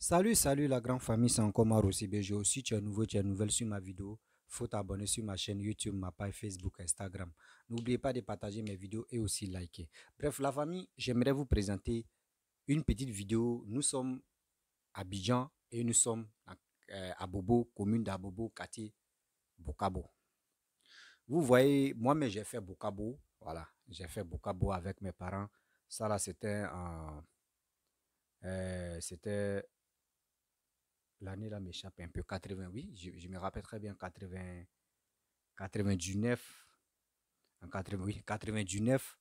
Salut la grande famille, c'est encore moi Rossi BG. Si tu es nouveau, tu es nouvelle sur ma vidéo, faut t'abonner sur ma chaîne YouTube, ma page Facebook, Instagram. N'oubliez pas de partager mes vidéos et aussi liker. Bref, la famille, j'aimerais vous présenter une petite vidéo. Nous sommes à Abidjan et nous sommes à Bobo, commune d'Abobo, quartier Bokabo. Vous voyez, moi-même j'ai fait Bokabo, voilà, j'ai fait Bokabo avec mes parents. Ça là, c'était l'année là m'échappe un peu, 80, oui, je me rappelle très bien, 80, 99, en 80, oui, 99,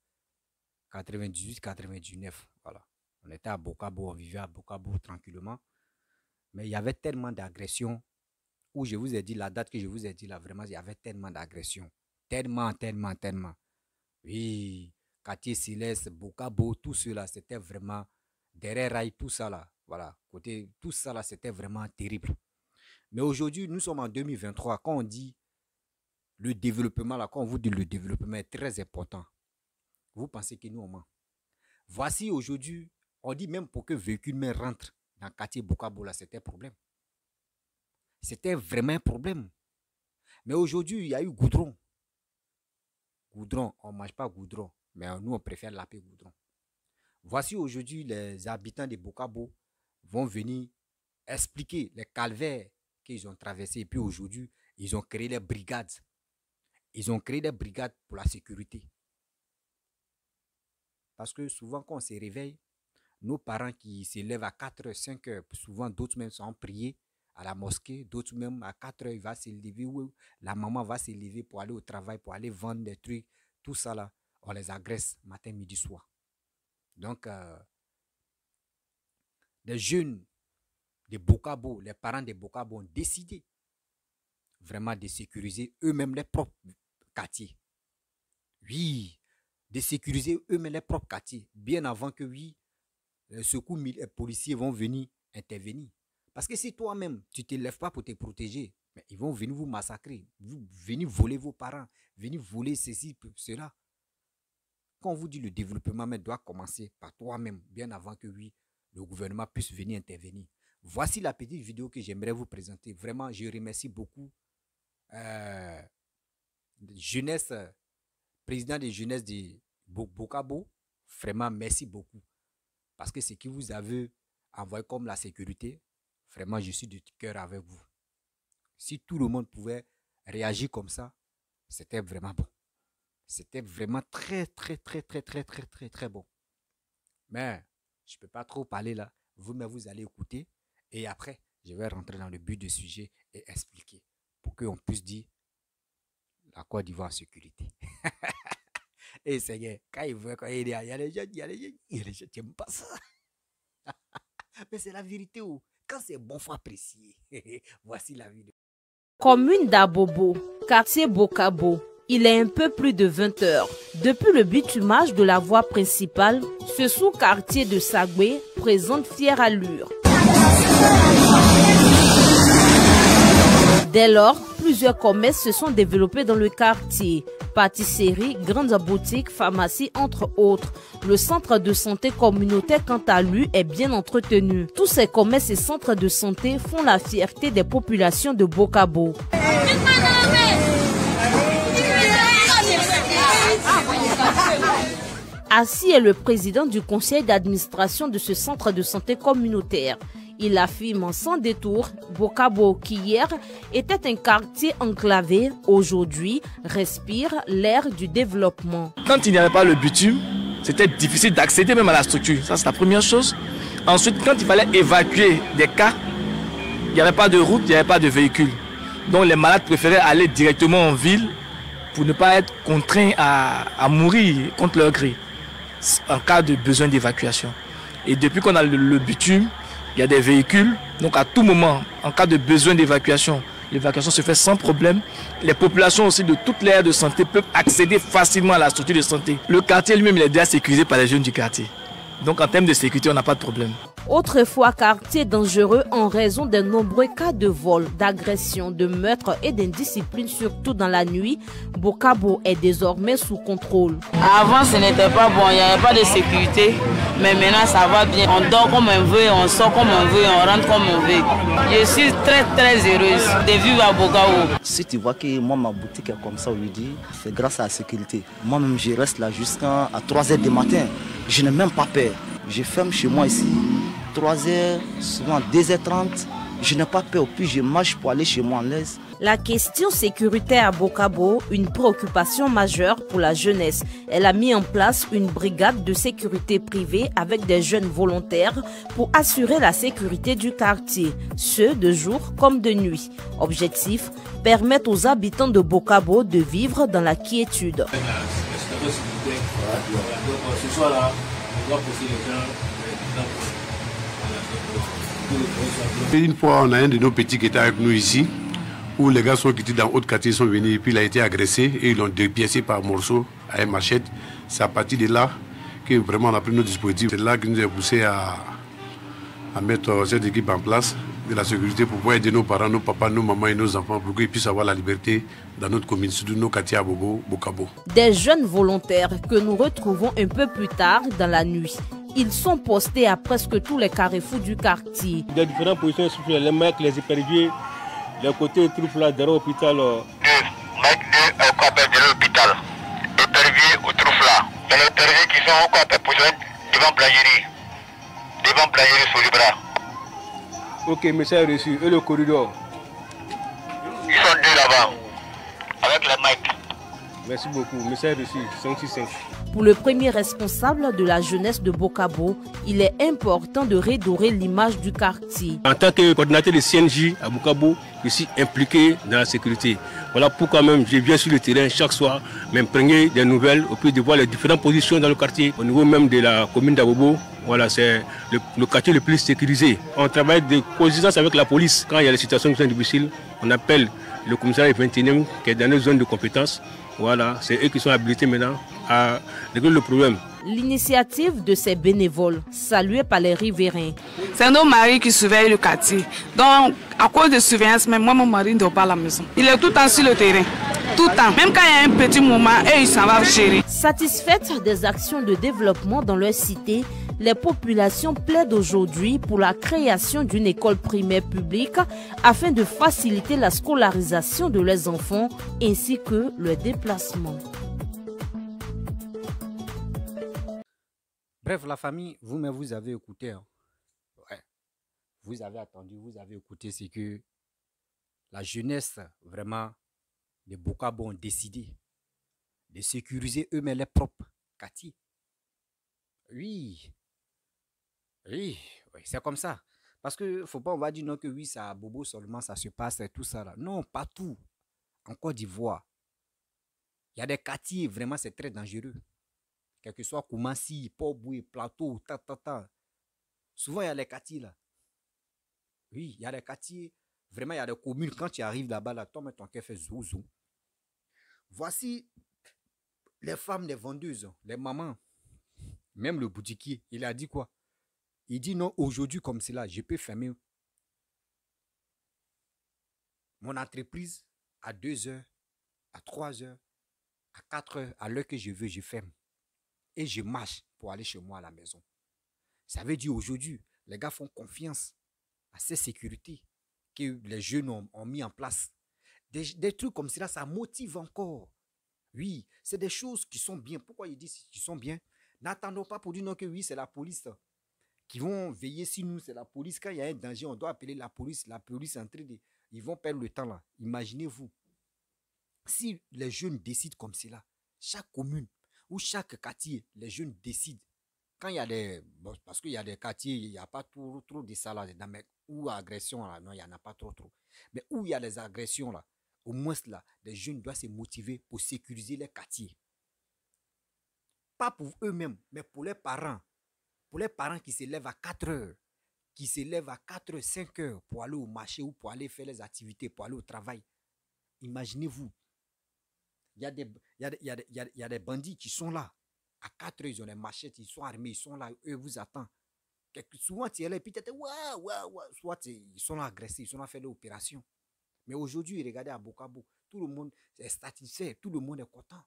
98, 99, voilà. On était à Bokabo, on vivait à Bokabo tranquillement. Mais il y avait tellement d'agressions, où je vous ai dit, la date que je vous ai dit là, vraiment, il y avait tellement d'agressions. Tellement. Oui, quartier Céleste, Bokabo, tout cela, c'était vraiment, derrière Rail, tout ça là, voilà, côté, tout ça là, c'était vraiment terrible. Mais aujourd'hui, nous sommes en 2023, quand on dit le développement là, quand on vous dit le développement est très important, vous pensez que nous on ment. Voici aujourd'hui, on dit même pour que véhicule même rentre dans le quartier Bokabo là, c'était un problème. C'était vraiment un problème. Mais aujourd'hui, il y a eu goudron. Goudron, on ne mange pas goudron, mais nous on préfère l'appeler goudron. Voici aujourd'hui les habitants de Bokabo vont venir expliquer les calvaires qu'ils ont traversés. Et puis aujourd'hui, ils ont créé des brigades. Ils ont créé des brigades pour la sécurité. Parce que souvent, quand on se réveille, nos parents qui se lèvent à 4h, 5h, souvent d'autres même sont priés à la mosquée, d'autres même à 4h, il va se lever, ou la maman va se lever pour aller au travail, pour aller vendre des trucs, tout ça là, on les agresse matin, midi, soir. Donc, les jeunes de Bokabo, les parents de Bokabo ont décidé vraiment de sécuriser eux-mêmes les propres quartiers. Oui, de sécuriser eux-mêmes les propres quartiers, bien avant que, oui, les secours policiers vont venir intervenir. Parce que si toi-même, tu ne te lèves pas pour te protéger, mais ils vont venir vous massacrer, venir voler vos parents, venir voler ceci, cela. Quand on vous dit le développement doit commencer par toi-même, bien avant que, oui, le gouvernement puisse venir intervenir. Voici la petite vidéo que j'aimerais vous présenter. Vraiment, je remercie beaucoup jeunesse, président de jeunesse de Bokabo. Vraiment, merci beaucoup. Parce que ce que vous avez envoyé comme la sécurité, vraiment, je suis de cœur avec vous. Si tout le monde pouvait réagir comme ça, c'était vraiment bon. C'était vraiment très bon. Mais je ne peux pas trop parler là. Vous-même, vous allez écouter. Et après, je vais rentrer dans le but du sujet et expliquer. Pour qu'on puisse dire la Côte d'Ivoire en sécurité. Et c'est quand il veut, quand il y a les gens, il y a les gens qui n'aiment pas ça. Mais c'est la vérité. Quand c'est bon, il faut apprécier. Voici la vidéo. Commune d'Abobo, quartier Bokabo. Il est un peu plus de 20 h. Depuis le bitumage de la voie principale, ce sous-quartier de Sagwe présente fière allure. Dès lors, plusieurs commerces se sont développés dans le quartier. Pâtisseries, grandes boutiques, pharmacies, entre autres. Le centre de santé communautaire, quant à lui, est bien entretenu. Tous ces commerces et centres de santé font la fierté des populations de Bokabo. Assis est le président du conseil d'administration de ce centre de santé communautaire. Il affirme sans détour, Bokabo, qui hier était un quartier enclavé, aujourd'hui respire l'air du développement. Quand il n'y avait pas le bitume, c'était difficile d'accéder même à la structure. Ça, c'est la première chose. Ensuite, quand il fallait évacuer des cas, il n'y avait pas de route, il n'y avait pas de véhicule. Donc les malades préféraient aller directement en ville pour ne pas être contraints à mourir contre leur gré en cas de besoin d'évacuation. Et depuis qu'on a le bitume, il y a des véhicules, donc à tout moment, en cas de besoin d'évacuation, l'évacuation se fait sans problème. Les populations aussi de toutes les aires de santé peuvent accéder facilement à la structure de santé. Le quartier lui-même, il est déjà sécurisé par les jeunes du quartier. Donc en termes de sécurité, on n'a pas de problème. Autrefois quartier dangereux en raison des nombreux cas de vol, d'agression, de meurtre et d'indiscipline, surtout dans la nuit, Bokabo est désormais sous contrôle. Avant, ce n'était pas bon, il n'y avait pas de sécurité, mais maintenant ça va bien. On dort comme on veut, on sort comme on veut, on rentre comme on veut. Je suis très heureuse de vivre à Bokabo. Si tu vois que moi, ma boutique est comme ça aujourd'hui, c'est grâce à la sécurité. Moi-même, je reste là jusqu'à 3 h du matin. Je n'ai même pas peur. Je ferme chez moi ici, 3 h, souvent 2 h 30. Je n'ai pas peur, puis je marche pour aller chez moi en l'aise. La question sécuritaire à Bokabo, une préoccupation majeure pour la jeunesse. Elle a mis en place une brigade de sécurité privée avec des jeunes volontaires pour assurer la sécurité du quartier, ce de jour comme de nuit. Objectif, permettre aux habitants de Bokabo de vivre dans la quiétude. Une fois, on a un de nos petits qui était avec nous ici, où les gars sont quittés dans l'autre quartier, sont venus, et puis il a été agressé et ils l'ont dépiécé par morceaux à une machette. C'est à partir de là que vraiment on a pris nos dispositifs. C'est là qui nous a poussé à mettre cette équipe en place de la sécurité pour pouvoir aider nos parents, nos papas, nos mamans et nos enfants pour qu'ils puissent avoir la liberté dans notre commune, surtout nos quartiers à Bokabo. Des jeunes volontaires que nous retrouvons un peu plus tard dans la nuit. Ils sont postés à presque tous les carrefours du quartier. Des différentes positions, les mecs, les éperviers, les côtés troupes là, derrière l'hôpital. Derrière l'hôpital, éperviers ou troupes là. Il y a les éperviers qui sont positionnés devant Blangerie sur le bras. Ok, message reçu. Et le corridor? Ils sont 2 là-bas, avec les mics. Merci beaucoup. Message reçu, 565. Pour le premier responsable de la jeunesse de Bokabo, il est important de redorer l'image du quartier. En tant que coordinateur de CNJ à Bokabo, je suis impliqué dans la sécurité. Voilà pourquoi même je viens sur le terrain chaque soir, m'imprégner des nouvelles, au plus de voir les différentes positions dans le quartier. Au niveau même de la commune d'Abobo, voilà, c'est le quartier le plus sécurisé. On travaille de coexistence avec la police. Quand il y a des situations qui sont difficiles, on appelle le commissariat 21e qui est dans nos zones de compétence. Voilà, c'est eux qui sont habilités maintenant à régler le problème. L'initiative de ces bénévoles, saluée par les riverains. C'est nos maris qui surveillent le quartier. Donc, à cause de surveillance, même moi, mon mari ne dort pas à la maison. Il est tout le temps sur le terrain. Tout le temps. Même quand il y a un petit moment, il s'en va gérer. Satisfaites des actions de développement dans leur cité, les populations plaident aujourd'hui pour la création d'une école primaire publique afin de faciliter la scolarisation de leurs enfants ainsi que le déplacement. Bref, la famille, vous-même, vous avez écouté. Hein. Ouais. Vous avez attendu, vous avez écouté. C'est que la jeunesse, vraiment, les Bokabo ont décidé de sécuriser eux-mêmes les propres quartiers. Oui. Oui, oui, c'est comme ça. Parce que faut pas, on va dire non que oui, ça à Bobo seulement, ça se passe et tout ça là. Non, partout. En Côte d'Ivoire, il y a des quartiers, vraiment, c'est très dangereux. Quel que soit Koumassi, Port-Boué, Plateau, ta. Souvent, il y a les quartiers là. Oui, il y a des quartiers, vraiment, il y a des communes. Quand tu arrives là-bas, là, ton cœur fait zouzou. Voici les femmes, les vendeuses, les mamans, même le boutiquier. Il a dit quoi? Il dit non, aujourd'hui comme c'est là, je peux fermer mon entreprise à 2 h, à 3 h, à 4 h, à l'heure que je veux, je ferme. Et je marche pour aller chez moi à la maison. Ça veut dire aujourd'hui, les gars font confiance à ces sécurités que les jeunes ont mis en place. Des trucs comme cela, ça motive encore. Oui, c'est des choses qui sont bien. Pourquoi ils disent qu'ils sont bien? N'attendons pas pour dire non que oui, c'est la police qui vont veiller sur nous, c'est la police. Quand il y a un danger, on doit appeler la police. La police est en train de... Ils vont perdre le temps là. Imaginez-vous. Si les jeunes décident comme cela, chaque commune ou chaque quartier, les jeunes décident. Quand il y a des... Bon, parce qu'il y a des quartiers, il n'y a pas trop de ça là. Ou agression là, non, il n'y en a pas trop. Mais où il y a des agressions là, au moins là, les jeunes doivent se motiver pour sécuriser les quartiers. Pas pour eux-mêmes, mais pour les parents. Pour les parents qui se lèvent à 4 heures, qui se lèvent à 4 h, 5 heures pour aller au marché ou pour aller faire les activités, pour aller au travail. Imaginez-vous, il y a des bandits qui sont là. À 4 heures, ils ont les machettes, ils sont armés, ils sont là, eux vous attendent. Souvent, tu es là et puis tu es ouais. Soit ils sont là agressés, ils sont là faire l'opération. Mais aujourd'hui, regardez à Bokabo, tout le monde est satisfait, tout le monde est content.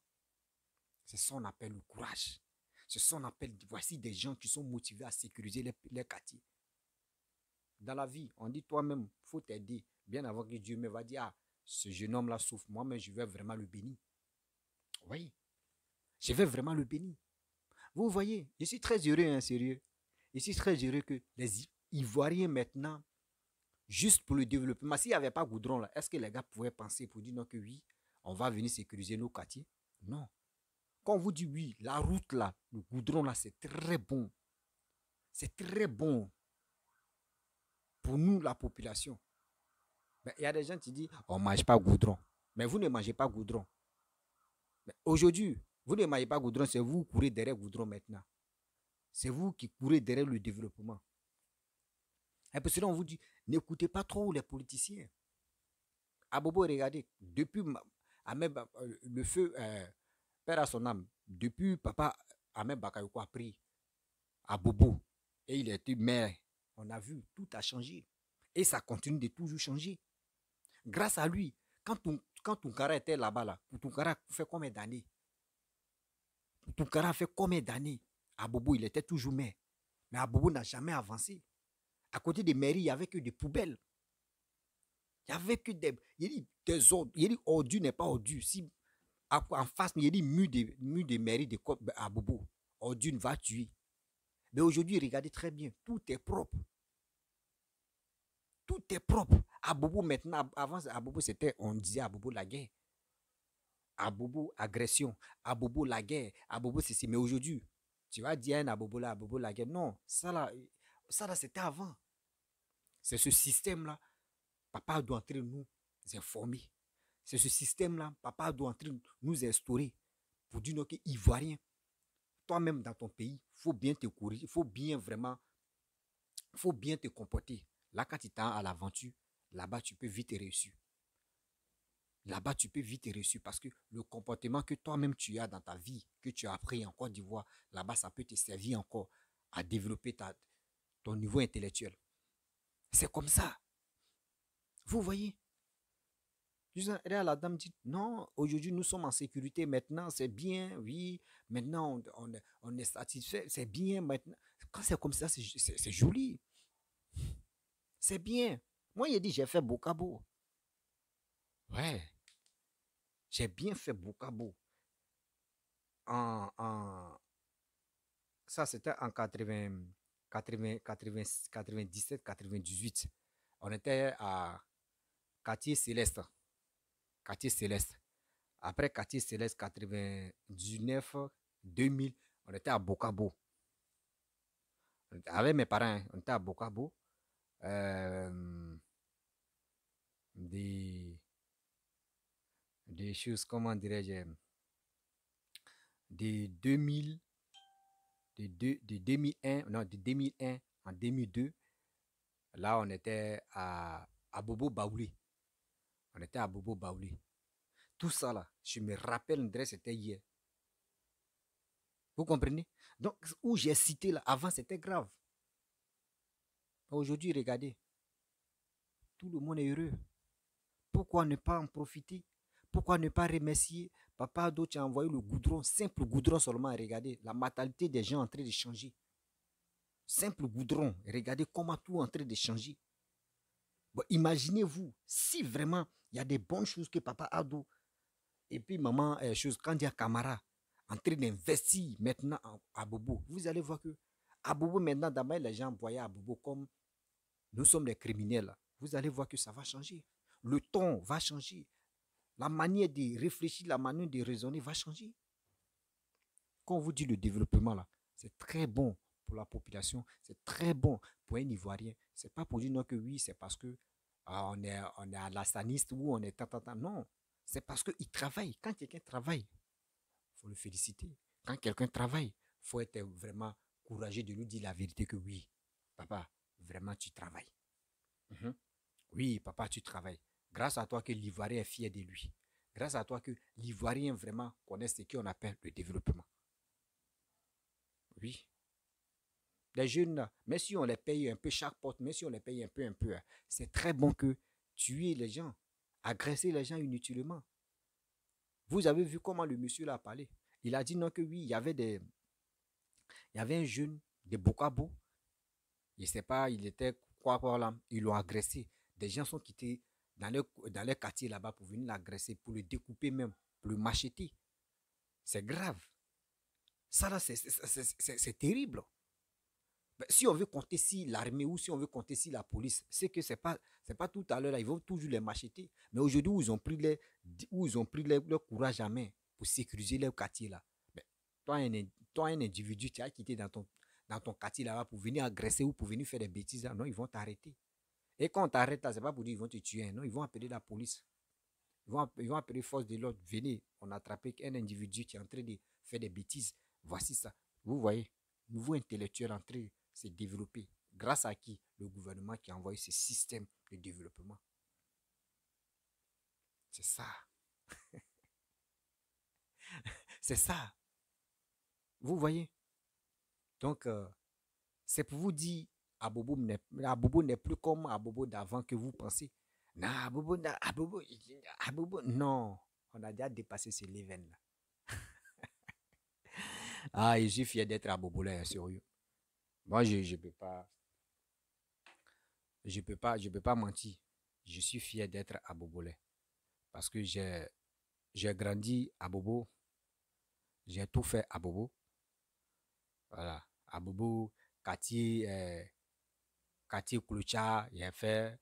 C'est ça qu'on appelle le courage. C'est ça qu'on appelle, voici des gens qui sont motivés à sécuriser les quartiers. Dans la vie, on dit toi-même, il faut t'aider. Bien avant que Dieu me va dire, ah, ce jeune homme-là souffre, moi-même, je vais vraiment le bénir. Oui, je vais vraiment le bénir. Vous voyez, je suis très heureux, hein, sérieux. Je suis très heureux que les Ivoiriens maintenant, juste pour le développement, s'il n'y avait pas goudron là, est-ce que les gars pouvaient penser pour dire non que oui, on va venir sécuriser nos quartiers? Non. Quand on vous dit oui, la route là, le goudron là, c'est très bon. C'est très bon pour nous, la population. Il y a des gens qui disent, on ne mange pas goudron. Mais vous ne mangez pas goudron. Aujourd'hui, vous ne mangez pas goudron, c'est vous qui courez derrière goudron maintenant. C'est vous qui courez derrière le développement. Et puis sinon, on vous dit, n'écoutez pas trop les politiciens. Abobo, regardez, depuis le feu, père à son âme, depuis papa Ahmed Bakayoko a pris Abobo, et il a été maire, on a vu, tout a changé. Et ça continue de toujours changer. Grâce à lui, quand Tounkara était là-bas, là, Tounkara fait combien d'années? Tounkara fait combien d'années? Abobo, il était toujours maire. Mais Abobo n'a jamais avancé. À côté des mairies, il n'y avait que des poubelles. Il n'y avait que des ordures. Il dit ordures n'est pas ordures. Si en face, il y a des murs de mairie de Abobo. Ordure va tuer. Mais aujourd'hui, regardez très bien, tout est propre. Tout est propre. Abobo maintenant, avant Abobo, c'était, on disait Abobo la guerre. Abobo agression. Abobo la guerre. Abobo c'est. Mais aujourd'hui, tu vas dire Abobo la guerre. Non, ça là c'était avant. C'est ce système-là. Papa doit entrer nous informer. C'est ce système-là. Papa doit entrer nous instaurer. Pour dire que Ivoirien, toi-même dans ton pays, il faut bien te courir. Il faut bien te comporter. Là, quand tu t'en à l'aventure, là-bas, tu peux vite réussir. Là-bas, tu peux vite réussir parce que le comportement que toi-même tu as dans ta vie, que tu as appris en Côte d'Ivoire, là-bas, ça peut te servir encore à développer ton niveau intellectuel. C'est comme ça. Vous voyez? La dame dit, non, aujourd'hui, nous sommes en sécurité. Maintenant, c'est bien, oui. Maintenant, on est satisfait. C'est bien maintenant. Quand c'est comme ça, c'est joli. C'est bien. Moi, il dit, j'ai fait Bokabo. Ouais. J'ai bien fait Bokabo. Ça, c'était en 97, 98. On était à Quartier Céleste. Quartier Céleste. Après Quartier Céleste, 99, 2000, on était à Bokabo. Avec mes parents, on était à Bokabo. Des choses, comment dirais-je, de 2000, de 2001, non, de 2001 en 2002, là, on était à Bobo Baoulé. On était à Bobo Baoulé. Tout ça, là, je me rappelle, c'était hier. Vous comprenez? Donc, où j'ai cité, là, avant, c'était grave. Aujourd'hui, regardez. Tout le monde est heureux. Pourquoi ne pas en profiter? Pourquoi ne pas remercier Papa Ado, tu as envoyé le goudron, simple goudron seulement, regardez, la mentalité des gens est en train de changer. Simple goudron, regardez comment tout est en train de changer. Bon, imaginez-vous, si vraiment il y a des bonnes choses que Papa Ado et puis maman, quand il y a Camara en train d'investir maintenant à Bobo, vous allez voir que à Bobo maintenant, d'abord les gens voyaient à Bobo comme nous sommes des criminels. Vous allez voir que ça va changer. Le ton va changer. La manière de réfléchir, la manière de raisonner va changer. Quand on vous dit le développement, là, c'est très bon pour la population, c'est très bon pour un Ivoirien. Ce n'est pas pour dire non que oui, c'est parce que on est à la saniste ou on est tant. Non, c'est parce qu'il travaille. Quand quelqu'un travaille, il faut le féliciter. Quand quelqu'un travaille, il faut être vraiment courageux de lui dire la vérité que oui, papa, vraiment tu travailles. Oui, papa, tu travailles. Grâce à toi que l'Ivoirien est fier de lui. Grâce à toi que l'Ivoirien vraiment connaît ce qu'on appelle le développement. Oui. Les jeunes, là, même si on les paye un peu chaque porte, même si on les paye un peu, hein, c'est très bon que tuer les gens, agresser les gens inutilement. Vous avez vu comment le monsieur là a parlé. Il a dit non que oui, il y avait un jeune de Bokabo. Je ne sais pas, il était quoi par là. Ils l'ont agressé. Des gens sont quittés dans leur quartier là-bas pour venir l'agresser, pour le découper même, pour le macheter. C'est grave. Ça là, c'est terrible. Si on veut compter si l'armée ou si on veut compter si la police, c'est que c'est pas tout à l'heure là, ils vont toujours les macheter. Mais aujourd'hui où ils ont pris leur courage à main pour sécuriser leur quartier là. Mais toi un individu, tu as quitté dans ton quartier là-bas pour venir agresser ou pour venir faire des bêtises là, non, ils vont t'arrêter. Et quand on t'arrête là, c'est pas pour dire qu'ils vont te tuer, non, ils vont appeler la police. Ils vont appeler force de l'ordre. Venez, on a attrapé un individu qui est en train de faire des bêtises. Voici ça. Vous voyez, nouveau intellectuel en train de se développer. Grâce à qui? Le gouvernement qui a envoyé ce système de développement. C'est ça. C'est ça. Vous voyez? Donc, c'est pour vous dire, Abobo n'est plus comme Abobo d'avant que vous pensez. Non, Abobo, non. On a déjà dépassé ce level-là. Ah, je suis fier d'être Abobo là, sérieux. Moi, je ne peux pas. Je peux pas mentir. Je suis fier d'être Abobolais. Parce que j'ai grandi à Bobo. J'ai tout fait à Bobo. Voilà. À Bobo, quartier Kloucha, j'ai fait.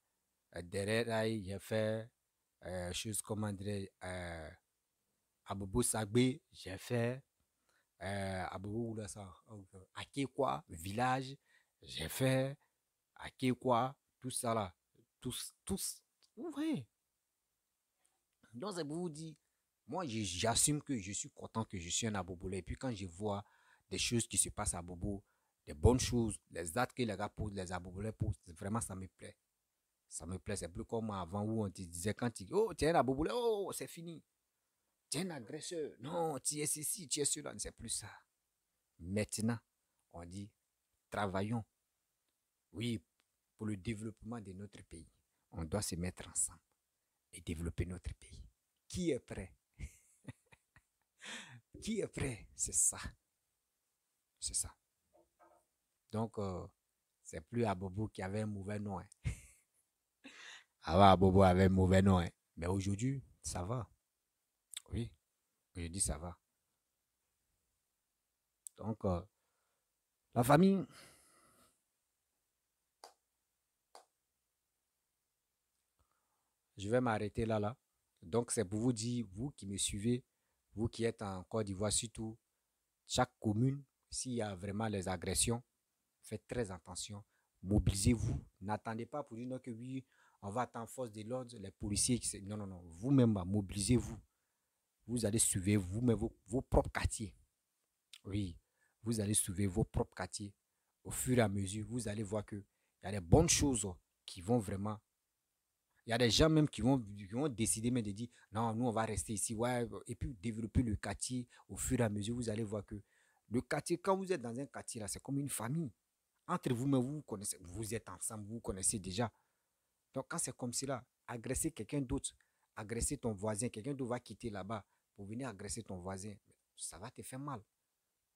Derrière, j'ai fait. Chose comme dire. À Bobo Sagbe, j'ai fait. À Bobo, où là ça? À Kekwa, village, j'ai fait. À Kekwa, tout ça là. Tous. Vous voyez? Donc, c'est pour vous dire, moi, j'assume que je suis content que je suis un Abobolais. Et puis, quand je vois des choses qui se passent à Bobo, des bonnes choses, les actes que les gars posent, les Abobolais posent, vraiment, ça me plaît. Ça me plaît. C'est plus comme avant où on te disait, quand tu dis, oh, tu es un Abobolais, oh, c'est fini. Tu es un agresseur. Non, tu es ceci, tu es cela. C'est plus ça. Maintenant, on dit, travaillons. Oui, pour le développement de notre pays. On doit se mettre ensemble et développer notre pays. Qui est prêt? Qui est prêt? C'est ça. C'est ça. Donc, c'est plus Abobo qui avait un mauvais nom. Hein. Avant, Abobo avait un mauvais nom. Hein. Mais aujourd'hui, ça va. Oui, aujourd'hui, ça va. Donc, la famille... Je vais m'arrêter là. Donc, c'est pour vous dire, vous qui me suivez, vous qui êtes en Côte d'Ivoire, surtout, chaque commune, s'il y a vraiment les agressions, faites très attention. Mobilisez-vous. N'attendez pas pour dire non, que oui, on va attendre force de l'ordre, les policiers. Non. Vous-même, mobilisez-vous. Vous allez suivre vous-même vos propres quartiers. Oui, vous allez suivre vos propres quartiers. Au fur et à mesure, vous allez voir qu'il y a des bonnes choses qui vont vraiment... Il y a des gens même qui vont décider même de dire non, nous on va rester ici, ouais, et puis développer le quartier au fur et à mesure. Vous allez voir que le quartier, quand vous êtes dans un quartier là, c'est comme une famille. Entre vous-même, vous connaissez, vous êtes ensemble, vous connaissez déjà. Donc quand c'est comme cela, agresser quelqu'un d'autre, agresser ton voisin, quelqu'un d'autre va quitter là-bas pour venir agresser ton voisin, ça va te faire mal.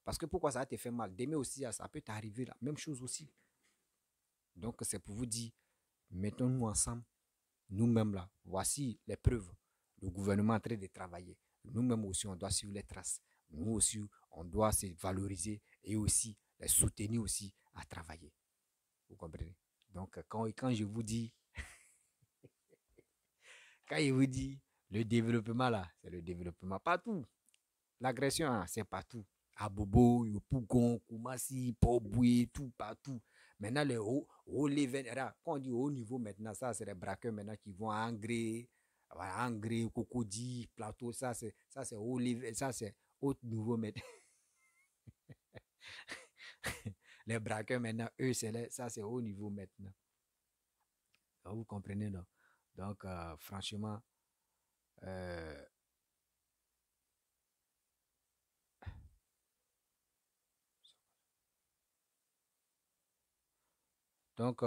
Parce que pourquoi ça va te faire mal? Demain aussi, ça peut t'arriver la même chose aussi. Donc c'est pour vous dire, mettons-nous ensemble. Nous-mêmes là, voici les preuves. Le gouvernement est en train de travailler. Nous-mêmes aussi, on doit suivre les traces. Nous aussi, on doit se valoriser et aussi les soutenir aussi à travailler. Vous comprenez? Donc, quand je vous dis, le développement là, c'est le développement partout. L'agression, hein, c'est partout. À Bobo, Yopougon, Koumassi, Poboué, tout partout. Maintenant, les hauts level, quand on dit haut niveau maintenant, ça, c'est les braqueurs maintenant qui vont à Angré, Cocody, Plateau, ça, c'est haut level, ça, c'est haut niveau maintenant. Les braqueurs maintenant, eux, ça, c'est haut niveau maintenant. Donc, vous comprenez, non? Donc, franchement, Donc,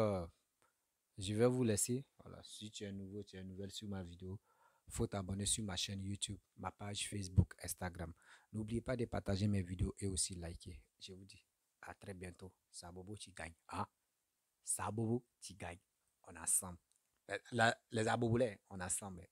je vais vous laisser. Voilà. Si tu es nouveau, tu es nouvelle sur ma vidéo, il faut t'abonner sur ma chaîne YouTube, ma page Facebook, Instagram. N'oubliez pas de partager mes vidéos et aussi liker. Je vous dis à très bientôt. Sabobo, tu gagnes. Hein? Sabobo, tu gagnes. On est ensemble. Les abobolais, on est ensemble.